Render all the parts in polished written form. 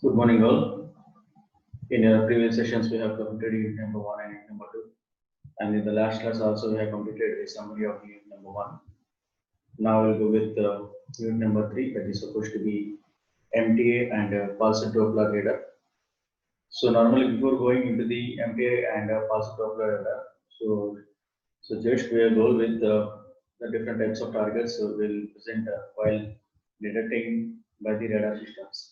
Good morning, all. In our previous sessions, we have completed unit number 1 and unit number 2. And in the last class also, we have completed a summary of unit number 1. Now we'll go with unit number 3, that is supposed to be MTA and pulsar Doppler radar. So normally before going into the MTA and pulsar Doppler radar, so just we will go with the different types of targets. So we'll present while detecting by the radar systems.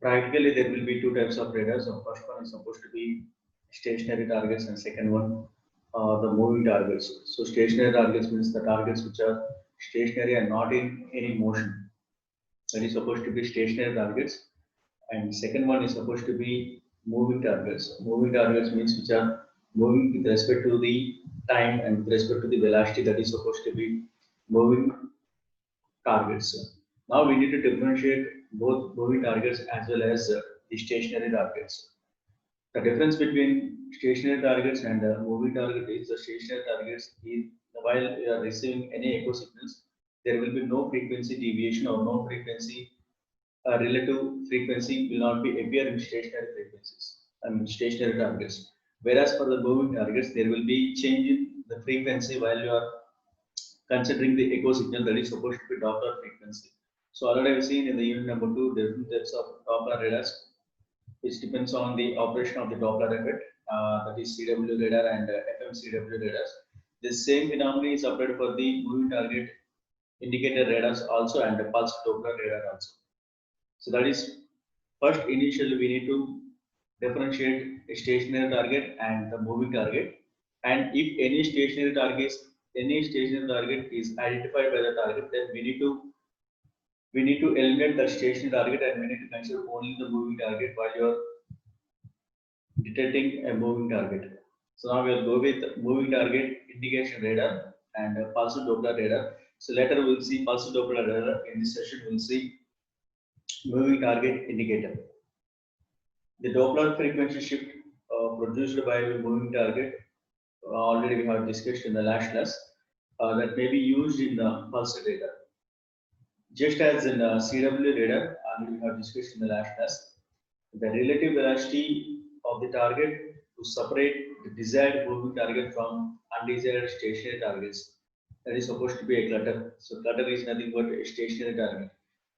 Practically, there will be two types of radars. The first one is supposed to be stationary targets, and second one, the moving targets. So stationary targets means the targets which are stationary and not in any motion. That is supposed to be stationary targets. And second one is supposed to be moving targets. Moving targets means which are moving with respect to the time and with respect to the velocity. That is supposed to be moving targets. Now we need to differentiate both moving targets as well as the stationary targets. The difference between stationary targets and moving target is the stationary targets is while you are receiving any echo signals, there will be no frequency deviation or no frequency relative frequency will not be appear in stationary frequencies. Stationary targets. Whereas for the moving targets, there will be change in the frequency while you are considering the echo signal that is supposed to be Doppler frequency. So already I've seen in the unit number 2 different types of Doppler radars, which depends on the operation of the Doppler effect, that is CW radar and FMCW radars. This same phenomenon is applied for the moving target indicator radars also and the pulse Doppler radar also. So that is first initially we need to differentiate a stationary target and the moving target, and if any stationary target is identified by the target, then we need to eliminate the stationary target and we need to consider only the moving target while you are detecting a moving target. So now we will go with moving target indication radar and pulsar Doppler radar. So later we'll see pulsar Doppler radar. In this session we'll see moving target indicator. The Doppler frequency shift produced by the moving target already we have discussed in the last class, that may be used in the pulsar radar. Just as in CW radar, already we have discussed in the last class, the relative velocity of the target to separate the desired moving target from undesired stationary targets. That is supposed to be a clutter. So clutter is nothing but a stationary target.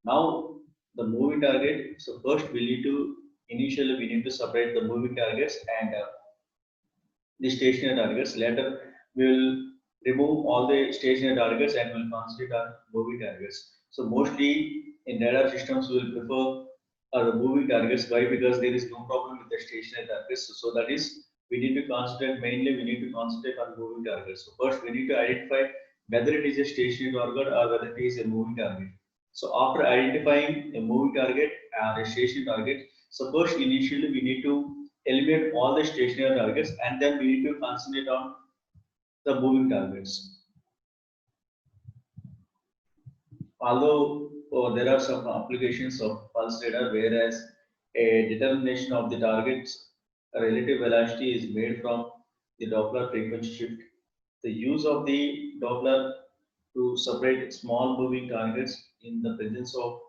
Now the moving target. So first initially we need to separate the moving targets and the stationary targets. Later we will remove all the stationary targets and will concentrate on moving targets. So mostly in radar systems we will prefer the moving targets. Why? Because there is no problem with the stationary targets. So that is we need to concentrate on moving targets. So first we need to identify whether it is a stationary target or whether it is a moving target. So after identifying a moving target and a stationary target, so first initially we need to eliminate all the stationary targets and then we need to concentrate on the moving targets. Although there are some applications of pulse radar whereas a determination of the target's relative velocity is made from the Doppler frequency shift. The use of the Doppler to separate small moving targets in the presence of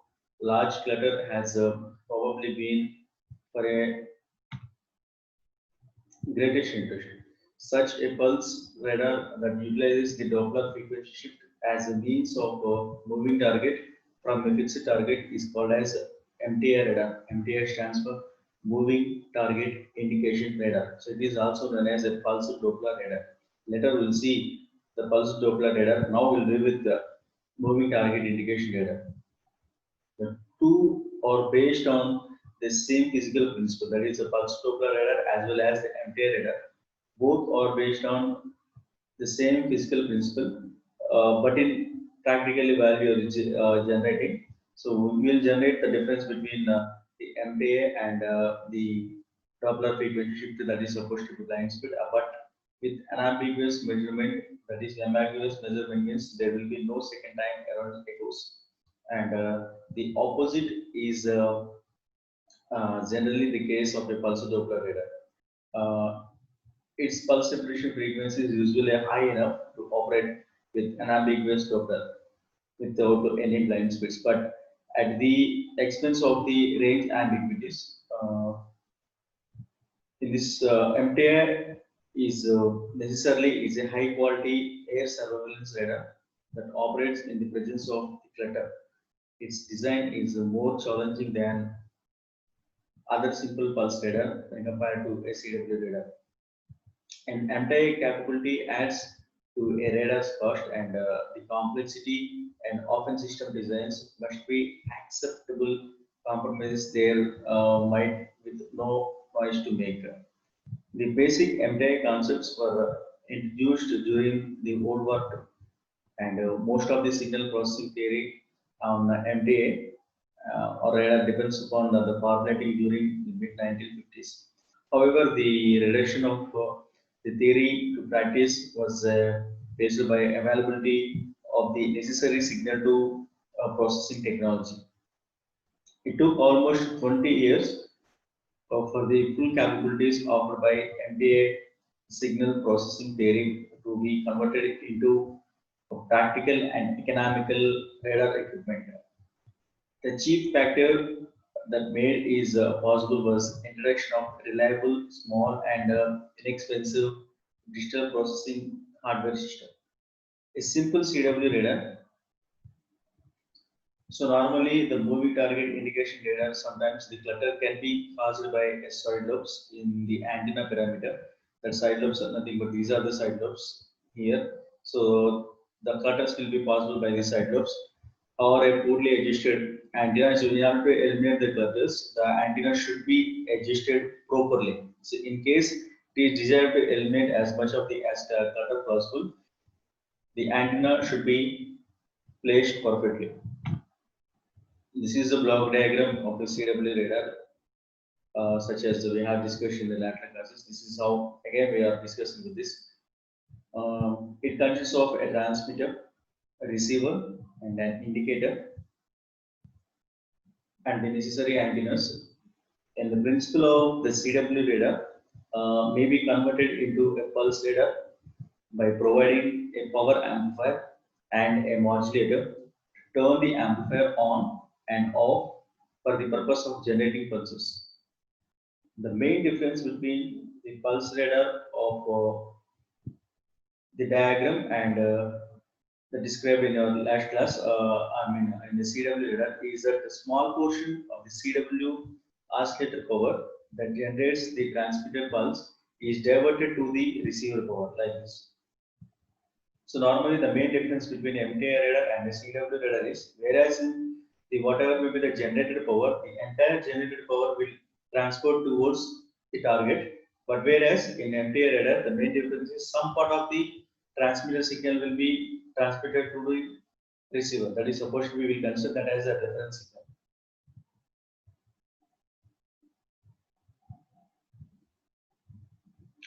large clutter has probably been for a greatest interest. Such a pulse radar that utilizes the Doppler frequency shift as a means of moving target from a fixed target is called as MTA radar. MTA stands for Moving Target Indication Radar. So it is also known as a pulse Doppler radar. Later we'll see the pulse Doppler radar. Now we'll deal with the moving target indication radar. The two are based on the same physical principle, that is the pulse Doppler radar as well as the MTA radar. Both are based on the same physical principle, but in practically value generating. So we will generate the difference between the MTA and the Doppler frequency shift that is supposed to be blind speed, but with unambiguous measurement, that is ambiguous measurement means there will be no second time error echoes, and the opposite is generally the case of a pulse Doppler radar. Its pulse separation frequency is usually high enough to operate with unambiguous Doppler without any blind spots. But at the expense of the range ambiguities. In this MTI is necessarily is a high quality air surveillance radar that operates in the presence of the clutter. Its design is more challenging than other simple pulse radar when compared to a CW radar. And MTI capability adds to a radar's cost, and the complexity and often system designs must be acceptable compromise there might with no noise to make. The basic MTI concepts were introduced during the World War II, and most of the signal processing theory on MTA or radar depends upon the formulating during the mid 1950s. However, the reduction of the theory to practice was based by availability of the necessary signal to processing technology. It took almost 20 years for the full capabilities offered by MTA signal processing theory to be converted into practical and economical radar equipment. The chief factor that made is possible was introduction of reliable, small, and inexpensive digital processing hardware system. A simple CW radar. So normally the moving target indication radar, sometimes the clutter can be caused by side lobes in the antenna parameter. The side lobes are nothing but these are the side lobes here. So the clutters will be possible by the side lobes or a poorly adjusted antenna. So we have to eliminate the clutters. The antenna should be adjusted properly. So in case it is desired to eliminate as much of the clutter possible, the antenna should be placed perfectly. This is the block diagram of the CW radar, such as we have discussed in the latter classes. This is how, again, we are discussing with this. It consists of a transmitter, a receiver, and an indicator, and the necessary antennas. And the principle of the CW radar may be converted into a pulse radar by providing a power amplifier and a modulator to turn the amplifier on and off for the purpose of generating pulses. The main difference between the pulse radar of the diagram and the described in your last class, in the CW radar, is that a small portion of the CW oscillator power that generates the transmitted pulse is diverted to the receiver power like this. So normally the main difference between MTI radar and the CW radar is, whereas in the whatever will be the generated power, the entire generated power will transport towards the target. But whereas in MTI radar, the main difference is some part of the transmitter signal will be transmitted to the receiver. That is supposed to be, we consider that as a reference signal.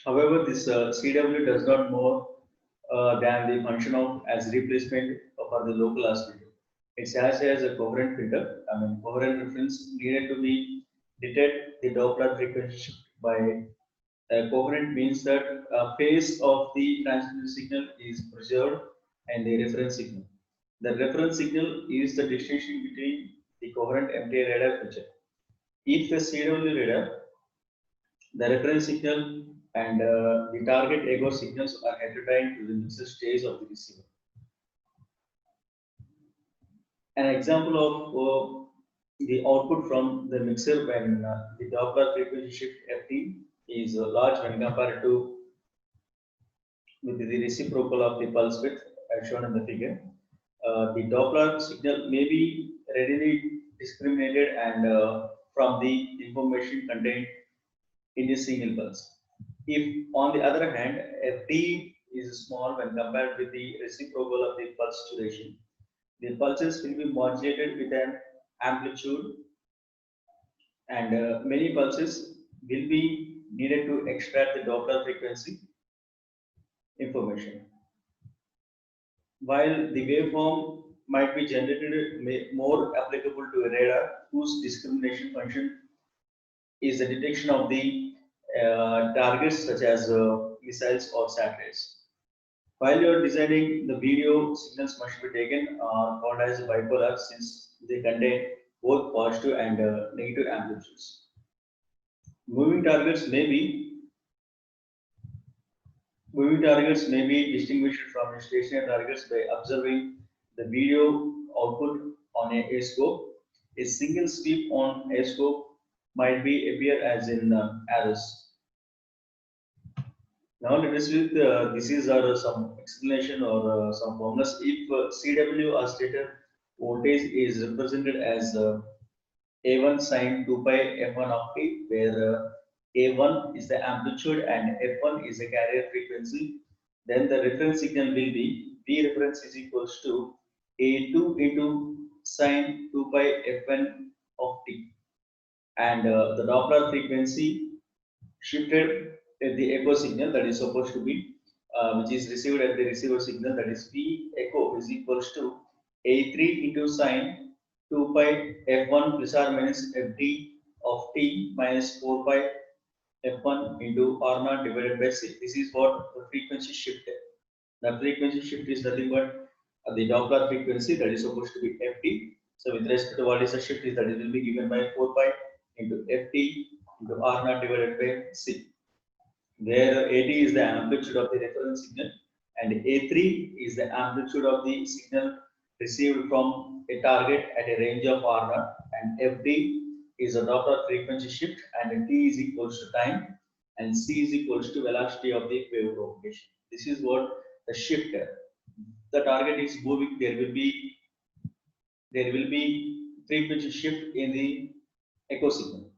However, this CW does not more than the function of as replacement for the local oscillator. It acts as a coherent filter. Coherent reference needed to be detect the Doppler frequency shift by coherent means that a phase of the transmitted signal is preserved and the reference signal. The reference signal is the distinction between the coherent MTI radar feature. If the CW radar, the reference signal and the target ego signals are heterodyne to the mixer stage of the receiver. An example of the output from the mixer when the Doppler frequency shift FT is large when compared to with the reciprocal of the pulse width as shown in the figure. The Doppler signal may be readily discriminated and from the information contained in the single pulse. If, on the other hand, Ft is small when compared with the reciprocal of the pulse duration, the pulses will be modulated with an amplitude, and many pulses will be needed to extract the Doppler frequency information. While the waveform might be generated more applicable to a radar whose discrimination function is the detection of the targets such as missiles or satellites. While you are designing, the video signals must be taken called as bipolar since they contain both positive and negative amplitudes. Moving targets may be distinguished from stationary targets by observing the video output on a scope. A single sweep on a scope might be appear as in arrows. Now let us with this is some explanation or some formulas. If CW or stator voltage is represented as A1 sine 2 pi F1 of t, where A1 is the amplitude and F1 is the carrier frequency, then the reference signal will be V reference is equals to A2 into sine 2 pi Fn of t, and the Doppler frequency shifted at the echo signal that is supposed to be which is received at the receiver signal, that is V echo is equals to A3 into sine 2 pi F1 plus or minus Fd of t minus 4 pi F1 into R0 divided by C. This is what the frequency shift. The frequency shift is nothing but the Doppler frequency that is supposed to be Ft. So with respect to what is the shift is that it will be given by 4 pi into Ft into R0 divided by C, where AT is the amplitude of the reference signal and A3 is the amplitude of the signal received from a target at a range of R0, and FD is a Doppler frequency shift, and T is equals to time and C is equals to velocity of the wave propagation. This is what the shift. The target is moving, there will be frequency shift in the echo signal.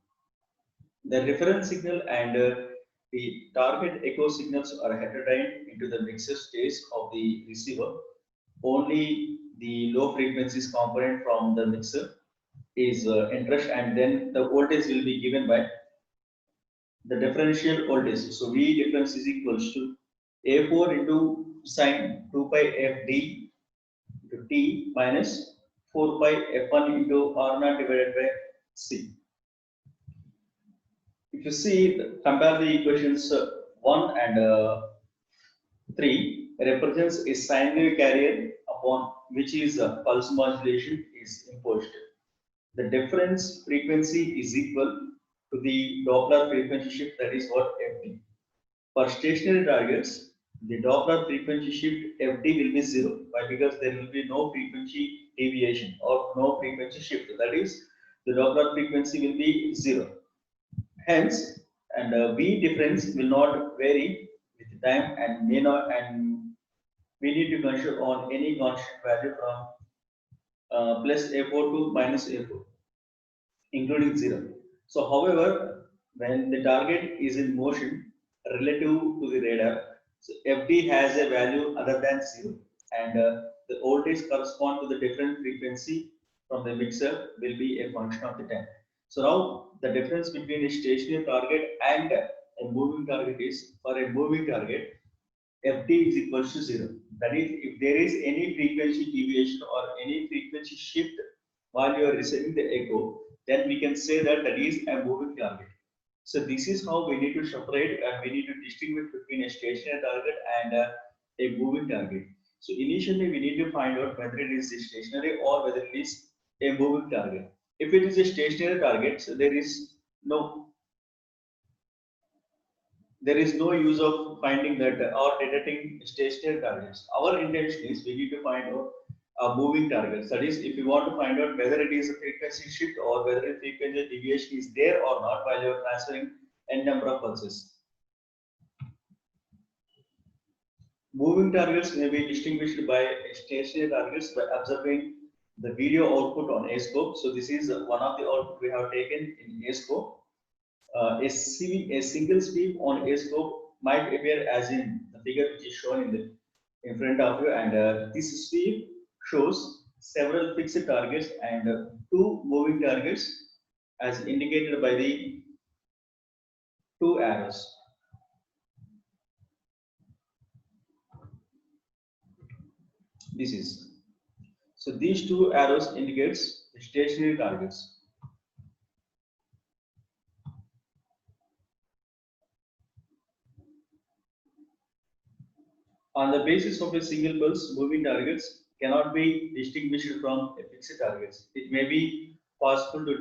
The reference signal and the target echo signals are heterodyned into the mixer stage of the receiver. Only the low frequencies component from the mixer is interest, and then the voltage will be given by the differential voltage. So V difference is equals to A4 into sine 2 pi Fd into T minus 4 pi F1 into R0 divided by C. If you see, compare the equations 1 and 3 represents a sine wave carrier upon which is pulse modulation is imposed. The difference frequency is equal to the Doppler frequency shift, that is what Fd. For stationary targets, the Doppler frequency shift Fd will be 0. Why? Because there will be no frequency deviation or no frequency shift. That is, the Doppler frequency will be 0. Hence, and V difference will not vary with time and may not, and we need to consider on any constant value from plus A4 to minus A4, including 0. So, however, when the target is in motion relative to the radar, so FD has a value other than 0, and the voltage correspond to the different frequency from the mixer will be a function of the time. So now the difference between a stationary target and a moving target is, for a moving target, Ft is equals to 0. That is, if there is any frequency deviation or any frequency shift while you are receiving the echo, then we can say that that is a moving target. So this is how we need to separate and we need to distinguish between a stationary target and a moving target. So initially we need to find out whether it is a stationary or whether it is a moving target. If it is a stationary target, so there is no use of finding that or detecting stationary targets. Our intention is we need to find out moving targets. That is, if you want to find out whether it is a frequency shift or whether a frequency deviation is there or not while you are transferring n number of pulses. Moving targets may be distinguished by stationary targets by observing the video output on a scope. So this is one of the output we have taken in a scope. A single sweep on a scope might appear as in the figure which is shown in front of you, and this sweep shows several fixed targets and two moving targets as indicated by the two arrows. This is, so these two arrows indicates the stationary targets. On the basis of a single pulse, moving targets cannot be distinguished from fixed targets. It may be possible to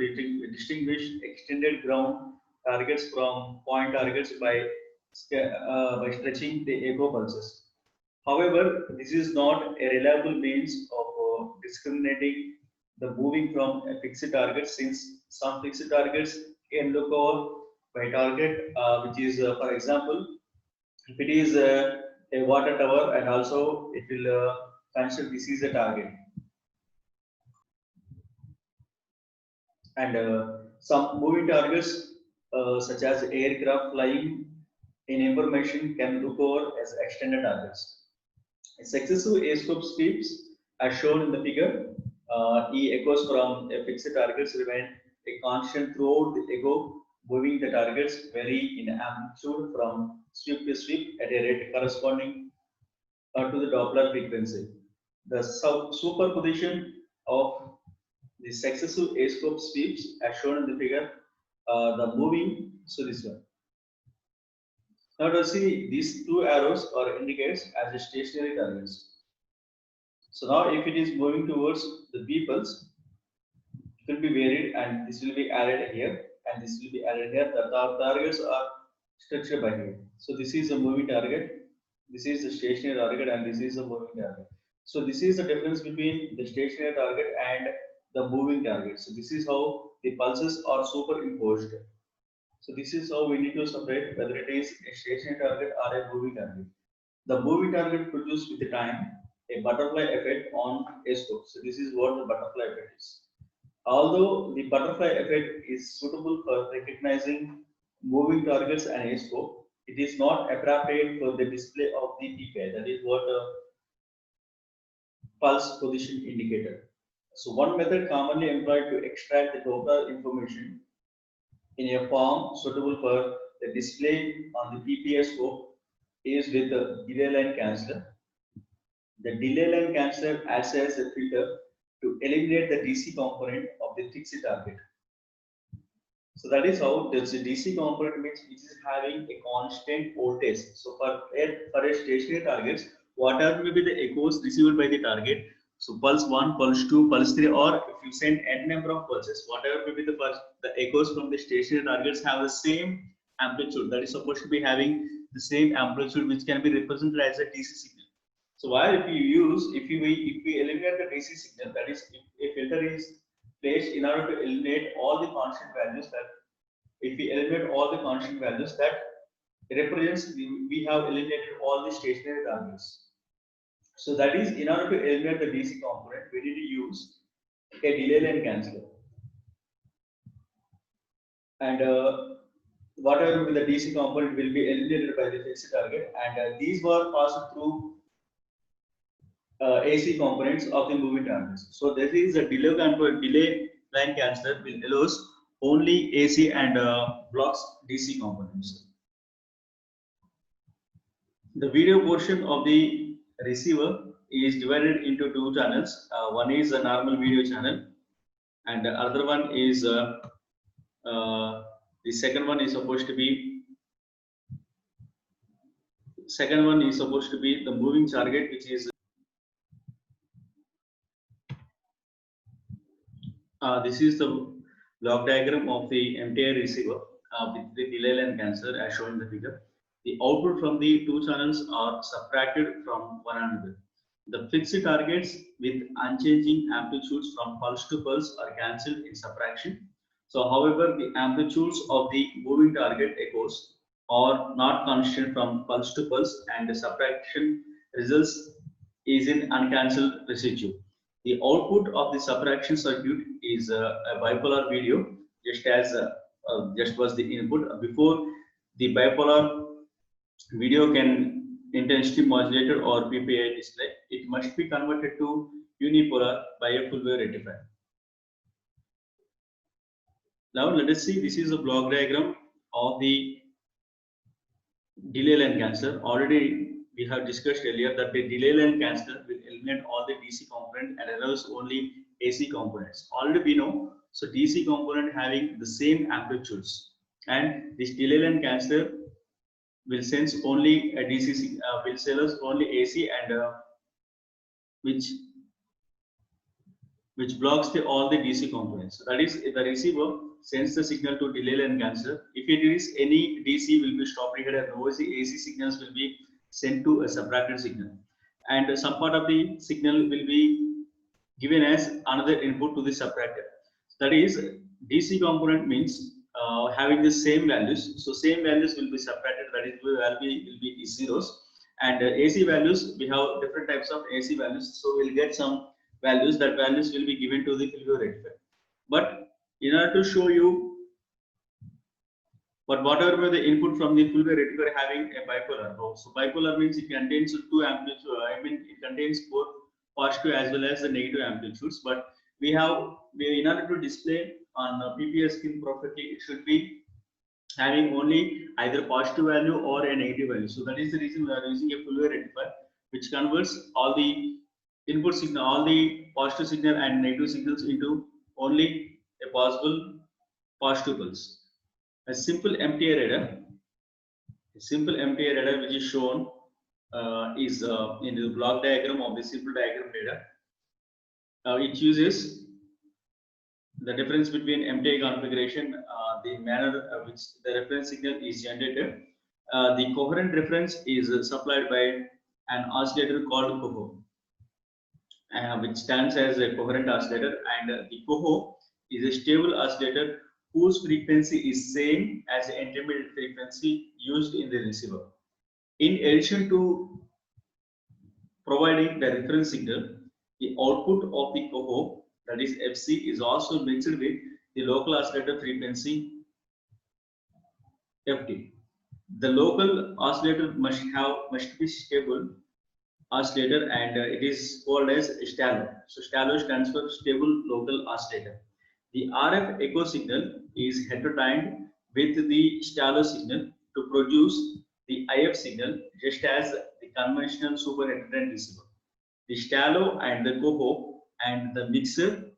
distinguish extended ground targets from point targets by stretching the echo pulses. However, this is not a reliable means of discriminating the moving from a fixed target, since some fixed targets can look over by target, which is, for example, if it is a water tower, and also it will consider this is a target. And some moving targets, such as aircraft flying in information, can look over as extended targets. Successive A-scope sweeps, as shown in the figure, E echoes from a fixed targets remain a constant throughout the echo. Moving the targets vary in amplitude from sweep to sweep at a rate corresponding to the Doppler frequency. The superposition of the successive A-scope sweeps, as shown in the figure, the moving, so this one. Now to see these two arrows are indicates as a stationary targets. So now if it is moving towards the B pulse, it will be varied, and this will be added here, and this will be added here. The targets are structured by here. So this is a moving target, this is the stationary target, and this is a moving target. So this is the difference between the stationary target and the moving target. So this is how the pulses are superimposed. So this is how we need to separate whether it is a stationary target or a moving target. The moving target produces with the time a butterfly effect on a scope. So this is what the butterfly effect is. Although the butterfly effect is suitable for recognizing moving targets and a scope, it is not appropriate for the display of the PPI. That is what a pulse position indicator. So one method commonly employed to extract the Doppler information in a form suitable for the display on the PPI scope is with the delay line canceller. The delay line canceller acts as a filter to eliminate the DC component of the fixed target. So that is how the DC component means which is having a constant voltage. So for a stationary targets, whatever may be the echoes received by the target, so pulse 1, pulse 2, pulse 3, or if you send n number of pulses, whatever may be the echoes from the stationary targets have the same amplitude. That is supposed to be having the same amplitude, which can be represented as a DC signal. So while if we eliminate the DC signal, that is if a filter is placed in order to eliminate all the constant values, that if we eliminate all the constant values, that represents we have eliminated all the stationary targets. So that is, in order to eliminate the DC component, we need to use a delay line canceller. And whatever will be the DC component will be eliminated by the fixed target, and these were passed through AC components of the moving targets. So this is a delay line canceller will allows only AC and blocks DC components. The video portion of the receiver is divided into two channels. One is a normal video channel, and the other one is the second one is supposed to be the moving target, which is this is the block diagram of the MTI receiver with the delay line canceller as shown in the figure. The output from the two channels are subtracted from one another. The fixed targets with unchanging amplitudes from pulse to pulse are cancelled in subtraction. So, however, the amplitudes of the moving target echoes are not constant from pulse to pulse, and the subtraction results is in uncancelled residue. The output of the subtraction circuit is a bipolar video, just was the input. Before the bipolar video can intensity modulated or PPI display, it must be converted to unipolar by a full wave rectifier. Now let us see, this is a block diagram of the delay line canceller. Already we have discussed earlier that the delay line canceller will eliminate all the DC component and allows only AC components. Already we know, so DC component having the same amplitudes, and this delay line canceller will sense only a DC, will sell us only AC, and which which blocks all the DC components. So that is, if the receiver sends the signal to delay and cancel. If it is any DC will be stopped here, and no AC signals will be sent to a subtracted signal, and some part of the signal will be given as another input to the subtractor. That is, DC component means having the same values. So same values will be subtracted. That is, will be zeros. And AC values, we have different types of AC values. So we'll get some values. That values will be given to the Fulvio rectifier. But in order to show you, but whatever the input from the Fulvio rectifier having a bipolar. So bipolar means it contains two amplitudes. I mean, it contains both positive as well as the negative amplitudes. But in order to display on PPS scheme perfectly, it should be having only either positive value or a negative value. So that is the reason we are using a Fulvio rectifier, which converts all the input signal, all the positive signal and negative signals into only a possible positive pulse. A simple MTA radar, which is shown is in the block diagram of the simple diagram radar. It uses the difference between MTA configuration, the manner which the reference signal is generated. The coherent reference is supplied by an oscillator called COHO, which stands as a coherent oscillator, and the COHO is a stable oscillator whose frequency is same as the intermediate frequency used in the receiver. In addition to providing the reference signal, the output of the COHO, that is FC, is also mixed with the local oscillator frequency FT. The local oscillator must be stable oscillator, and it is called as STALO. So STALO stands for stable local oscillator. The RF echo signal is heterodyned with the STALO signal to produce the IF signal, just as the conventional super heterodyne receiver. The STALO and the COHO and the mixer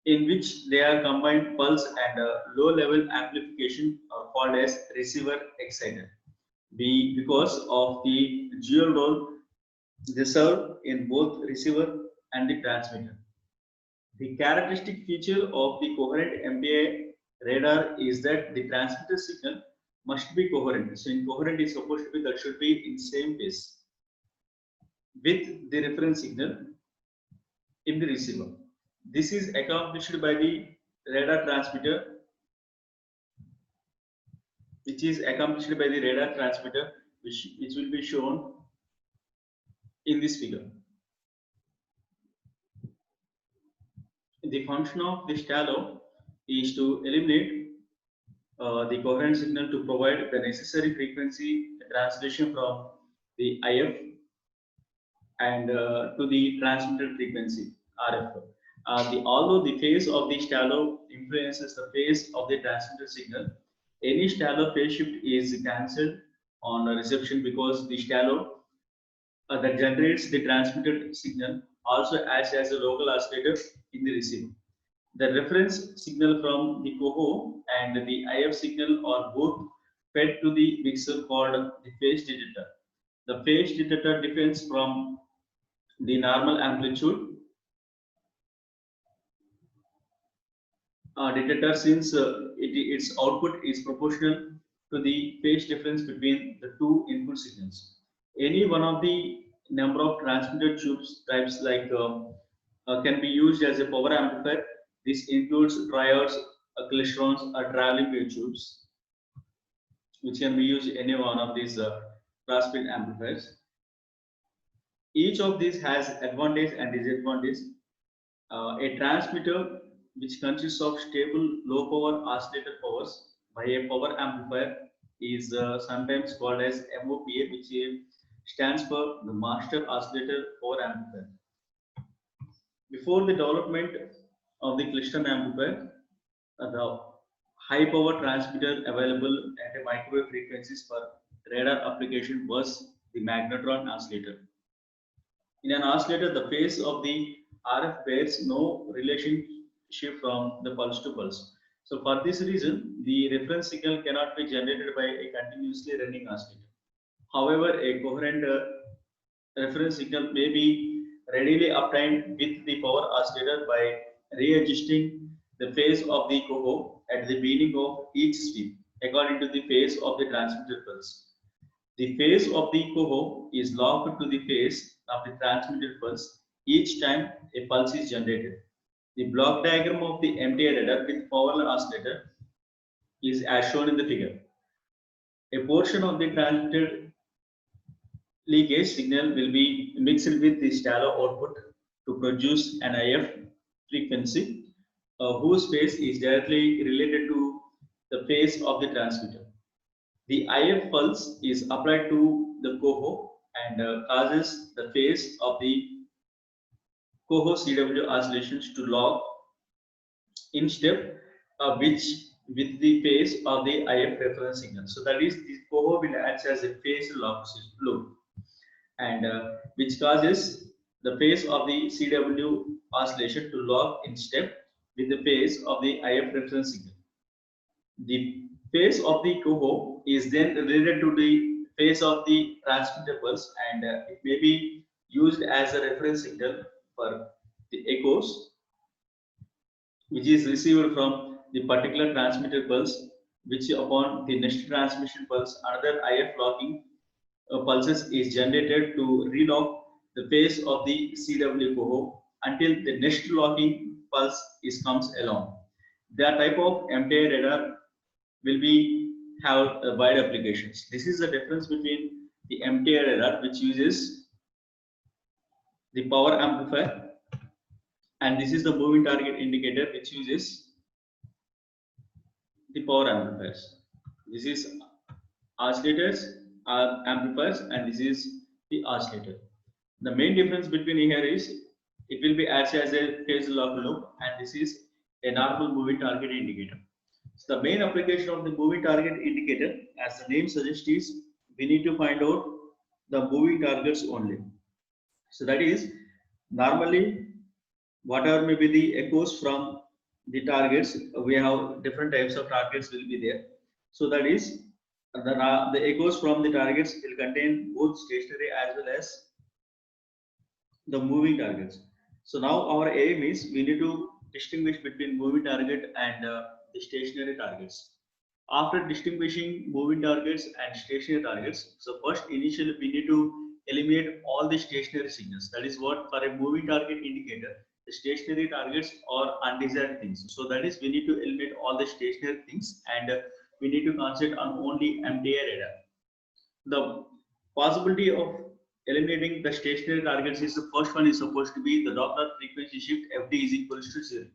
in which they are combined pulse and low level amplification are called as receiver exciter. Because of the dual role they serve in both receiver and the transmitter. The characteristic feature of the coherent MTA radar is that the transmitter signal must be coherent. So in coherent is supposed to be that should be in same phase with the reference signal in the receiver. This is accomplished by the radar transmitter, which will be shown in this figure. The function of the STALO is to eliminate the coherent signal to provide the necessary frequency translation from the IF and to the transmitted frequency RF. Although the phase of the STALO influences the phase of the transmitted signal, any STALO phase shift is cancelled on reception because the STALO that generates the transmitted signal also acts as a local oscillator in the receiver. The reference signal from the COHO and the IF signal are both fed to the mixer called the phase detector. The phase detector depends from the normal amplitude detector, since its output is proportional to the phase difference between the two input signals. Any one of the number of transmitter tubes types can be used as a power amplifier. This includes triodes, clystrons, or traveling wave tubes, which can be used in any one of these crossfeed amplifiers. Each of these has advantage and disadvantage. A transmitter which consists of stable low power oscillator powers by a power amplifier is sometimes called as MOPA, which stands for the Master Oscillator Power Amplifier. Before the development of the klystron amplifier, the high power transmitter available at a microwave frequencies for radar application was the magnetron oscillator. In an oscillator, the phase of the RF bears no relationship from the pulse to pulse. So for this reason, the reference signal cannot be generated by a continuously running oscillator. However, a coherent reference signal may be readily obtained with the power oscillator by readjusting the phase of the coho at the beginning of each sweep according to the phase of the transmitted pulse. The phase of the coho is locked to the phase of the transmitted pulse each time a pulse is generated. The block diagram of the MTI radar with power oscillator is as shown in the figure. A portion of the transmitted leakage signal will be mixed with the shallow output to produce an IF frequency whose phase is directly related to the phase of the transmitter. The IF pulse is applied to the coho and causes the phase of the coho CW oscillations to lock in step which with the phase of the IF reference signal. So that is the coho will act as a phase loop and which causes the phase of the CW oscillation to lock in step with the phase of the IF reference signal. The phase of the coho is then related to the phase of the transmitter pulse and it may be used as a reference signal for the echoes which is received from the particular transmitter pulse, which upon the next transmission pulse another IF locking pulses is generated to relock the phase of the CW coho until the next locking pulse comes along. That type of MTI radar will be have wide applications. This is the difference between the MTI radar, which uses the power amplifier, and this is the moving target indicator, which uses the power amplifiers. This is oscillators, amplifiers, and this is the oscillator. The main difference between here is it will be acts as a phase lock loop, and this is a normal moving target indicator. So the main application of the moving target indicator, as the name suggests, is we need to find out the moving targets only. So that is normally whatever may be the echoes from the targets, we have different types of targets will be there. So that is the echoes from the targets will contain both stationary as well as the moving targets. So now our aim is we need to distinguish between moving target and the stationary targets. After distinguishing moving targets and stationary targets, so first initially we need to eliminate all the stationary signals. That is what for a moving target indicator, the stationary targets are undesired things. So that is we need to eliminate all the stationary things and we need to concentrate on only MTI radar. The possibility of eliminating the stationary targets is the first one is supposed to be the Doppler frequency shift FD is equals to 0.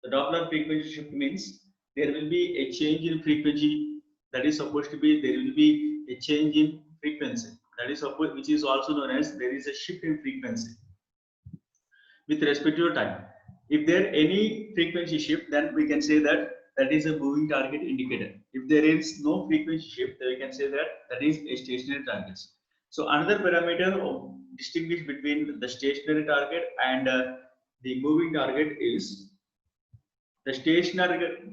The Doppler frequency shift means there will be a change in frequency, that is supposed to be there will be a change in frequency, that is supposed, which is also known as there is a shift in frequency with respect to time. If there any frequency shift, then we can say that that is a moving target indicator. If there is no frequency shift, then we can say that that is a stationary target. So another parameter of distinguish between the stationary target and the moving target is the stationary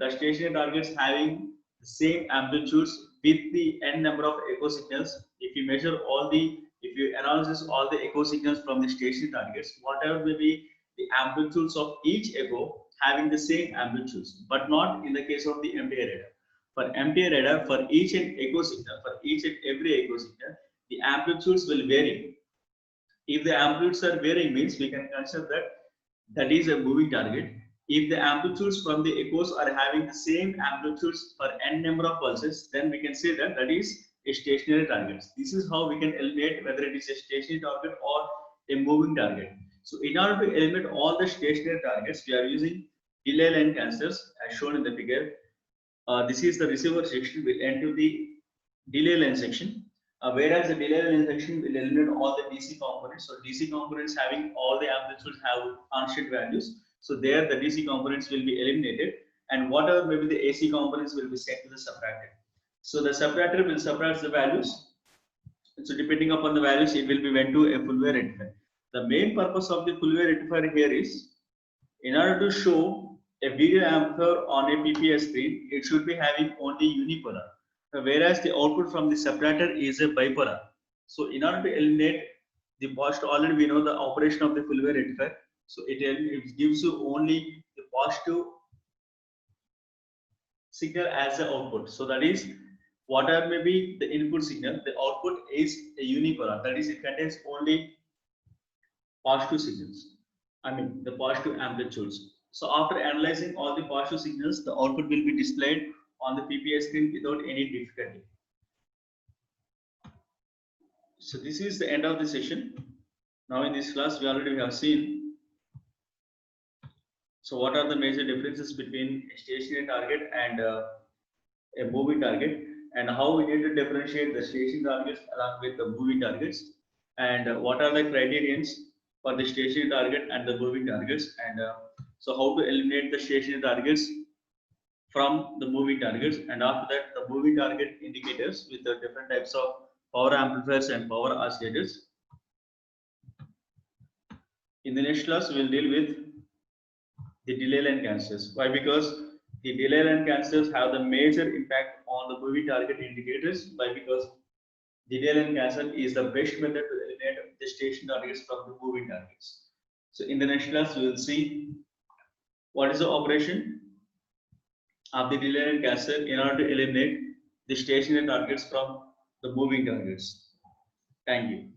targets having the same amplitudes with the n number of echo signals. If you measure all the, if you analyze all the echo signals from the stationary targets, whatever may be the amplitudes of each echo having the same amplitudes, but not in the case of the MTI radar. For MTI radar, for each and echo signal, for each and every echo signal, the amplitudes will vary. If the amplitudes are varying, means we can consider that that is a moving target. If the amplitudes from the echoes are having the same amplitudes for n number of pulses, then we can say that that is a stationary target. This is how we can eliminate whether it is a stationary target or a moving target. So in order to eliminate all the stationary targets, we are using delay line cancellers as shown in the figure. This is the receiver section will enter the delay line section. Whereas the delay line section will eliminate all the DC components. So DC components having all the amplitudes have constant values. So there the DC components will be eliminated, and whatever maybe the AC components will be sent to the subtractor. So the subtractor will subtract the values. So depending upon the values, it will be went to a full wave rectifier. The main purpose of the full wave rectifier here is, in order to show a video amplifier on a PPS screen, it should be having only unipolar, whereas the output from the subtractor is a bipolar. So in order to eliminate the positive, already we know the operation of the full wave rectifier. So it gives you only the positive signal as the output. So that is whatever may be the input signal, the output is a unipolar. That is, it contains only positive signals. I mean the positive amplitudes. So after analyzing all the positive signals, the output will be displayed on the PPI screen without any difficulty. So this is the end of the session. Now in this class we already have seen. So what are the major differences between a stationary target and a moving target, and how we need to differentiate the stationary targets along with the moving targets, and what are the criterions for the stationary target and the moving targets, and so how to eliminate the stationary targets from the moving targets, and after that the moving target indicators with the different types of power amplifiers and power oscillators. In the next class we will deal with the delay line cancers. Why? Because the delay line cancers have the major impact on the moving target indicators. Why? Because the delay line cancer is the best method to eliminate the stationary targets from the moving targets. So in the next class we will see what is the operation of the delay line cancer in order to eliminate the stationary targets from the moving targets. Thank you.